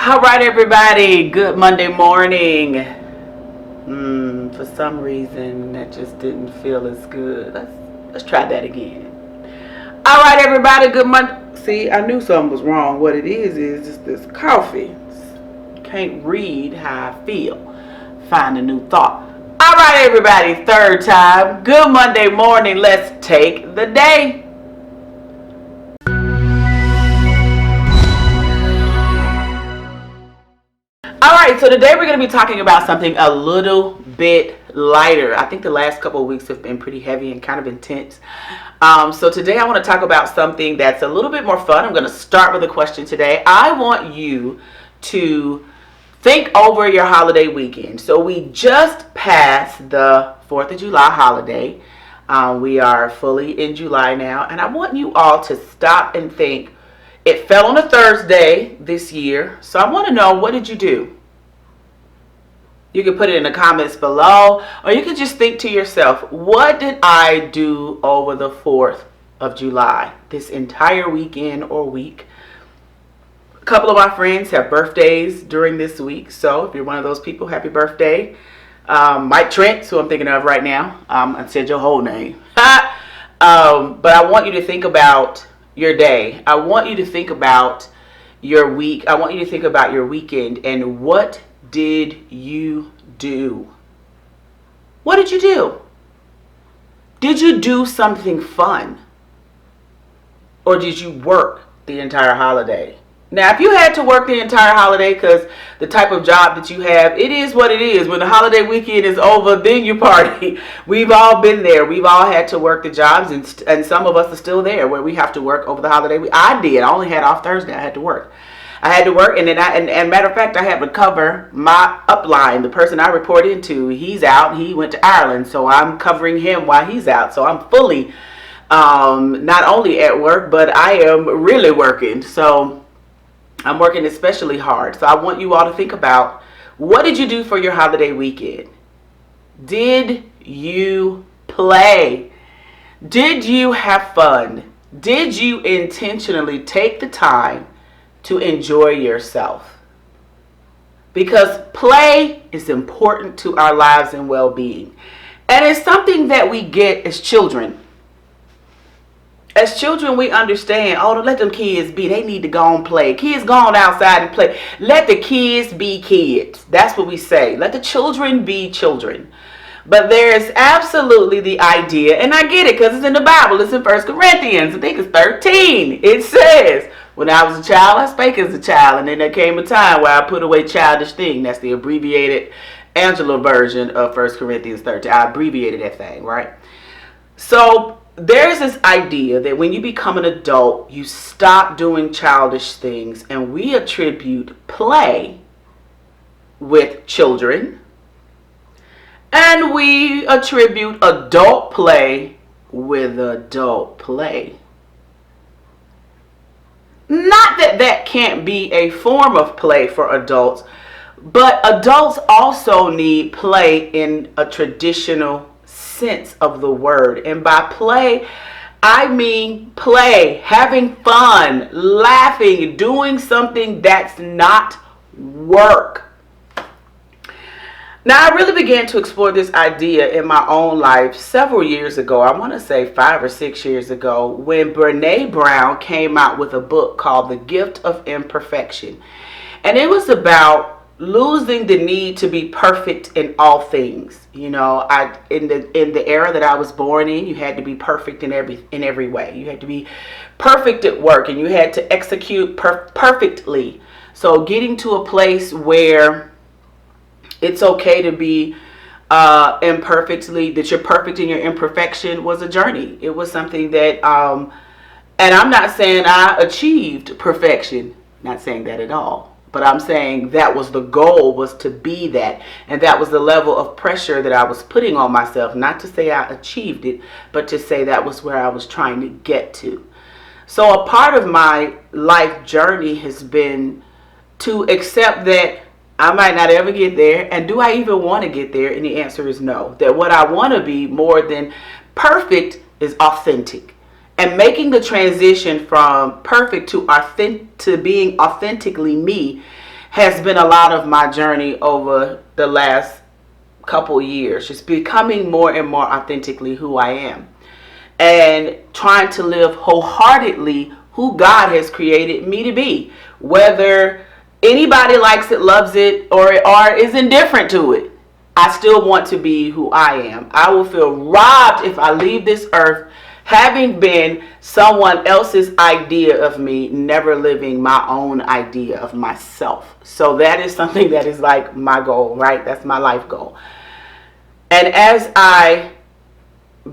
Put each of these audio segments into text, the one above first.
All right, everybody. Good Monday morning. For some reason, that just didn't feel as good. Let's try that again. All right, everybody. Good Monday. See, I knew something was wrong. What it is just this coffee. Can't read how I feel. Find a new thought. All right, everybody. Third time. Good Monday morning. Let's take the day. Alright, so today we're going to be talking about something a little bit lighter. I think the last couple of weeks have been pretty heavy and kind of intense. So today I want to talk about something that's a little bit more fun. I'm going to start with a question today. I want you to think over your holiday weekend. So we just passed the 4th of July holiday. We are fully in July now. And I want you all to stop and think. It fell on a Thursday this year, so I want to know, what did you do? You can put it in the comments below, or you can just think to yourself, what did I do over the 4th of July, this entire weekend or week? A couple of my friends have birthdays during this week, so if you're one of those people, happy birthday. Mike Trent, who I'm thinking of right now. I said your whole name. But I want you to think about your day. I want you to think about your week. I want you to think about your weekend and what did you do? What did you do? Did you do something fun? Or did you work the entire holiday? Now, if you had to work the entire holiday because the type of job that you have, it is what it is. When the holiday weekend is over, then you party. We've all been there. We've all had to work the jobs, and some of us are still there where we have to work over the holiday. I did. I only had off Thursday. I had to work. And then and matter of fact, I had to cover my upline. The person I report into, he's out. He went to Ireland, so I'm covering him while he's out. So I'm fully not only at work, but I am really working. So I'm working especially hard. So I want you all to think about, what did you do for your holiday weekend? Did you play? Did you have fun? Did you intentionally take the time to enjoy yourself? Because play is important to our lives and well-being. And it's something that we get as children. As children, we understand, oh, don't let them kids be. They need to go and play. Kids go on outside and play. Let the kids be kids. That's what we say. Let the children be children. But there's absolutely the idea, and I get it because it's in the Bible. It's in 1 Corinthians. I think it's 13. It says, when I was a child, I spake as a child. And then there came a time where I put away childish thing. That's the abbreviated Angela version of 1 Corinthians 13. I abbreviated that thing, right? So there's this idea that when you become an adult, you stop doing childish things, and we attribute play with children, and we attribute adult play with adult play. Not that that can't be a form of play for adults, but adults also need play in a traditional sense of the word. And by play, I mean play, having fun, laughing, doing something that's not work. Now, I really began to explore this idea in my own life several years ago. I want to say 5 or 6 years ago, when Brené Brown came out with a book called The Gift of Imperfection. And it was about losing the need to be perfect in all things. You know, in the era that I was born in, you had to be perfect in every way. You had to be perfect at work, and you had to execute perfectly. So getting to a place where it's okay to be imperfectly, that you're perfect in your imperfection, was a journey. It was something that, and I'm not saying I achieved perfection, not saying that at all. But I'm saying that was the goal, was to be that. And that was the level of pressure that I was putting on myself. Not to say I achieved it, but to say that was where I was trying to get to. So a part of my life journey has been to accept that I might not ever get there. And do I even want to get there? And the answer is no. That what I want to be more than perfect is authentic. And making the transition from perfect to being authentically me has been a lot of my journey over the last couple years. Just becoming more and more authentically who I am, and trying to live wholeheartedly who God has created me to be. Whether anybody likes it, loves it, or is indifferent to it, I still want to be who I am. I will feel robbed if I leave this earth having been someone else's idea of me, never living my own idea of myself. So that is something that is like my goal, right? That's my life goal. And as I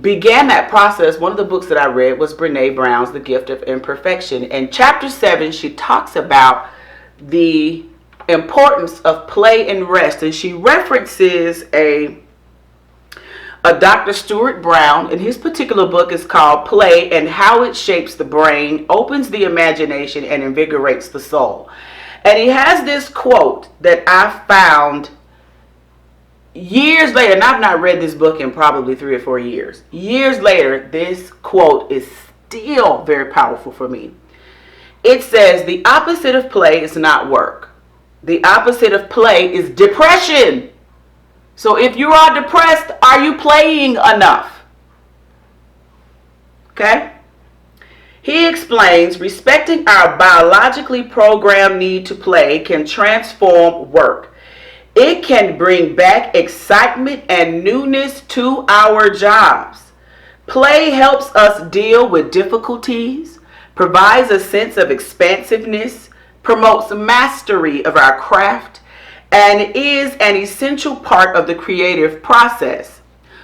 began that process, one of the books that I read was Brene Brown's The Gift of Imperfection. And chapter 7, she talks about the importance of play and rest. And she references a Dr. Stuart Brown, and his particular book is called Play and How It Shapes the Brain, Opens the Imagination, and Invigorates the Soul. And he has this quote that I found years later, and I've not read this book in probably 3 or 4 years. Years later, this quote is still very powerful for me. It says, the opposite of play is not work. The opposite of play is depression. So if you are depressed, are you playing enough? Okay? He explains, respecting our biologically programmed need to play can transform work. It can bring back excitement and newness to our jobs. Play helps us deal with difficulties, provides a sense of expansiveness, promotes mastery of our craft, and is an essential part of the creative process.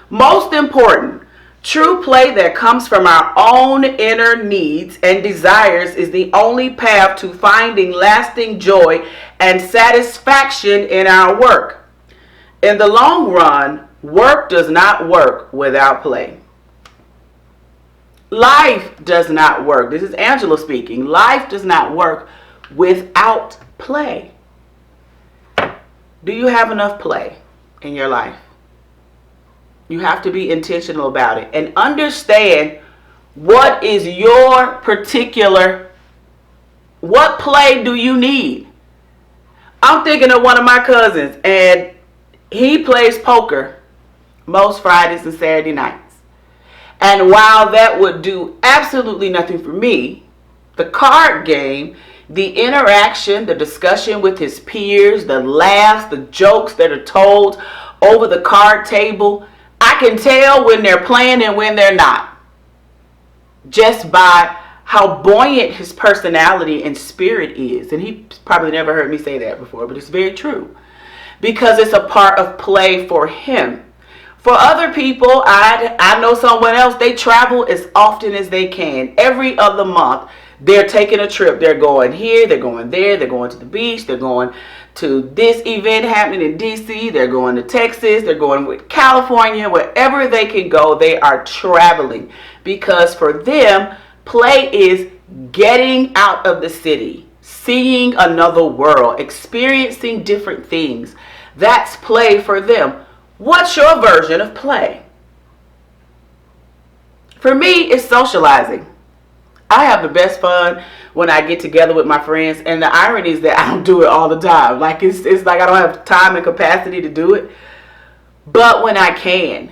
Most important, true play that comes from our own inner needs and desires is the only path to finding lasting joy and satisfaction in our work. In the long run, work does not work without play. Life does not work. This is Angela speaking. Life does not work without play. Do you have enough play in your life? You have to be intentional about it and understand what is your particular, what play do you need? I'm thinking of one of my cousins, and he plays poker most Fridays and Saturday nights. And while that would do absolutely nothing for me, the card game, the interaction, the discussion with his peers, the laughs, the jokes that are told over the card table, I can tell when they're playing and when they're not, just by how buoyant his personality and spirit is. And he probably never heard me say that before, but it's very true, because it's a part of play for him. For other people, I know someone else, they travel as often as they can. Every other month, they're taking a trip. They're going here, they're going there, they're going to the beach, they're going to this event happening in DC, they're going to Texas, they're going with California, wherever they can go, they are traveling. Because for them, play is getting out of the city, seeing another world, experiencing different things. That's play for them. What's your version of play? For me, it's socializing. I have the best fun when I get together with my friends, and the irony is that I don't do it all the time. Like it's like I don't have time and capacity to do it. But when I can,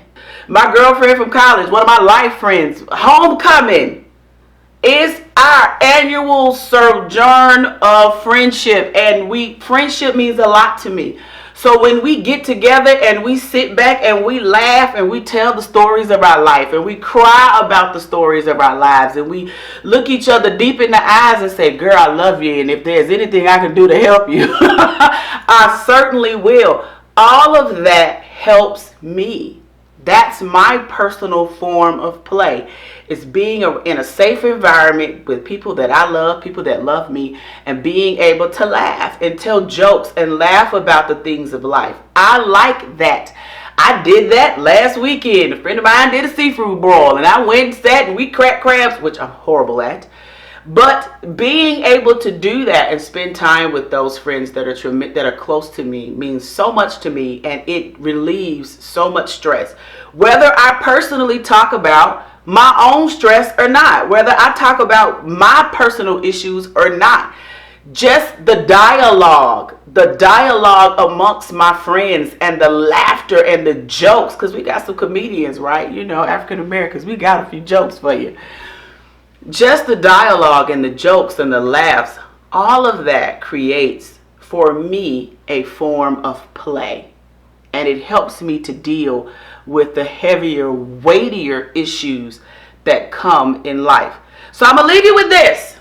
my girlfriend from college, one of my life friends, homecoming is our annual sojourn of friendship, and friendship means a lot to me. So when we get together and we sit back and we laugh and we tell the stories of our life and we cry about the stories of our lives and we look each other deep in the eyes and say, girl, I love you, and if there's anything I can do to help you, I certainly will. All of that helps me. That's my personal form of play. It's being in a safe environment with people that I love, people that love me, and being able to laugh and tell jokes and laugh about the things of life. I like that. I did that last weekend. A friend of mine did a seafood broil, and I went and sat and we cracked crabs, which I'm horrible at. But being able to do that and spend time with those friends that are close to me means so much to me, and it relieves so much stress. Whether I personally talk about my own stress or not, whether I talk about my personal issues or not, Just the dialogue amongst my friends, and the laughter and the jokes, because we got some comedians, right? You know, African Americans, we got a few jokes for you. Just the dialogue and the jokes and the laughs, all of that creates for me a form of play. And it helps me to deal with the heavier, weightier issues that come in life. So I'm going to leave you with this.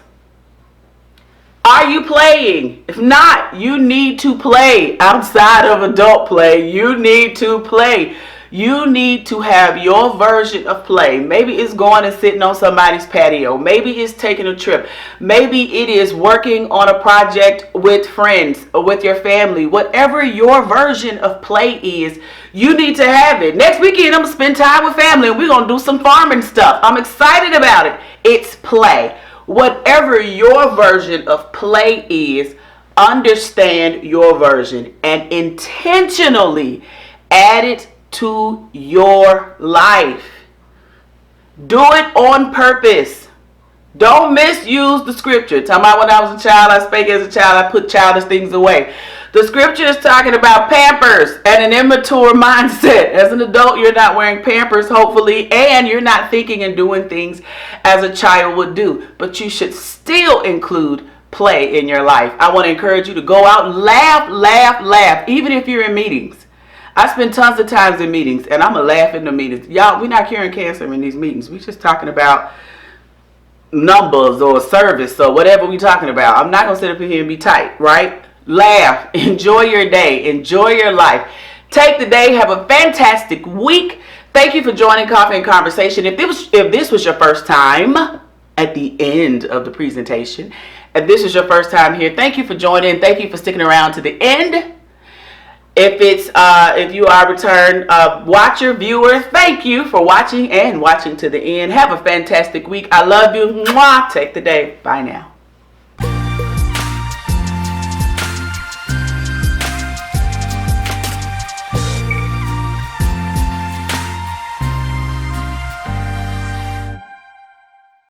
Are you playing? If not, you need to play outside of adult play. You need to play. You need to have your version of play. Maybe it's going and sitting on somebody's patio. Maybe it's taking a trip. Maybe it is working on a project with friends or with your family. Whatever your version of play is, you need to have it. Next weekend, I'm going to spend time with family and we're going to do some farming stuff. I'm excited about it. It's play. Whatever your version of play is, understand your version and intentionally add it to your life. Do it on purpose. Don't misuse the scripture. Talking about when I was a child, I spake as a child, I put childish things away. The scripture is talking about Pampers and an immature mindset. As an adult, you're not wearing Pampers, hopefully, and you're not thinking and doing things as a child would do. But you should still include play in your life. I want to encourage you to go out, laugh, even if you're in meetings. I spend tons of times in meetings, and I'm going to laugh in the meetings. Y'all, we're not curing cancer in these meetings. We're just talking about numbers or service or whatever we're talking about. I'm not going to sit up here and be tight, right? Laugh. Enjoy your day. Enjoy your life. Take the day. Have a fantastic week. Thank you for joining Coffee and Conversation. If this was your first time at the end of the presentation, if this is your first time here, thank you for joining. Thank you for sticking around to the end. If you are a return watcher, viewer, thank you for watching and watching to the end. Have a fantastic week. I love you. Mwah. Take the day. Bye now.